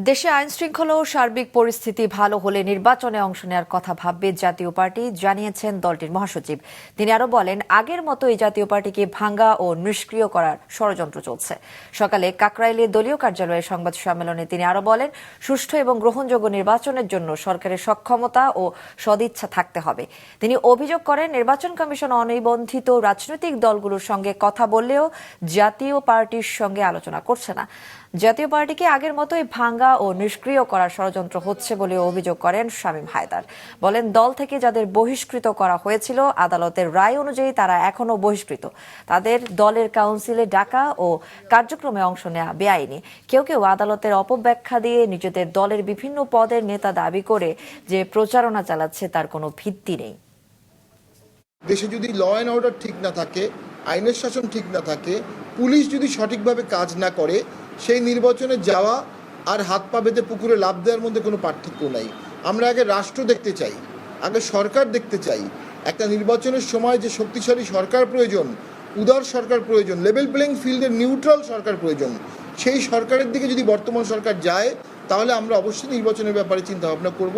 দেশে আইনশৃঙ্খলা ও সার্বিক পরিস্থিতি ভালো হলে নির্বাচনে অংশ নেওয়ার কথা ভাববে জাতীয় পার্টি, জানিয়েছেন দলটির মহাসচিব। তিনি আরো বলেন, আগের মতো এই জাতীয় পার্টিকে ভাঙ্গা ও নিষ্ক্রিয় করার ষড়যন্ত্র চলছে। সকালে কাকরাইলে দলীয় কার্যালয়ে সংবাদ সম্মেলনে তিনি আরো বলেন, সুষ্ঠু এবং গ্রহণযোগ্য নির্বাচনের জন্য সরকারের সক্ষমতা ও সদিচ্ছা থাকতে হবে। তিনি অভিযোগ করেন, নির্বাচন কমিশন অনিবন্ধিত রাজনৈতিক দলগুলোর সঙ্গে কথা বললেও জাতীয় পার্টির সঙ্গে আলোচনা করছে না। জাতীয় পার্টিকে আগের মতোই ভাঙ্গা ও নিষ্ক্রিয় করার ষড়যন্ত্র হচ্ছে বলে অভিযোগ করেন শামীম হায়দার। বলেন, দল থেকে যাদের বহিষ্কৃত করা হয়েছিল, আদালতের রায় অনুযায়ী তারা এখনো বহিষ্কৃত। তাদের দলের কাউন্সিলে ডাকা ও কার্যক্রমে অংশ নেওয়া বেআইনি। কেউ কেউ আদালতের অপব্যাখ্যা দিয়ে নিজেদের দলের বিভিন্ন পদের নেতা দাবি করে যে প্রচারণা চালাচ্ছে, তার কোনো ভিত্তি নেই। দেশে যদি ল অ্যান্ড অর্ডার ঠিক না থাকে, আইনের শাসন ঠিক না থাকে, পুলিশ যদি সঠিকভাবে কাজ না করে, সেই নির্বাচনে যাওয়া আর হাত পা বেঁধে পুকুরে লাফ দেওয়ার মধ্যে কোনো পার্থক্য নাই। আমরা আগে রাষ্ট্র দেখতে চাই, আগে সরকার দেখতে চাই। একটা নির্বাচনের সময় যে শক্তিশালী সরকার প্রয়োজন, উদার সরকার প্রয়োজন, লেভেল প্লেইং ফিল্ডের নিউট্রাল সরকার প্রয়োজন। সেই সরকারের দিকে যদি বর্তমান সরকার যায়, তাহলে আমরা অবশ্যই নির্বাচনের ব্যাপারে চিন্তা ভাবনা করব।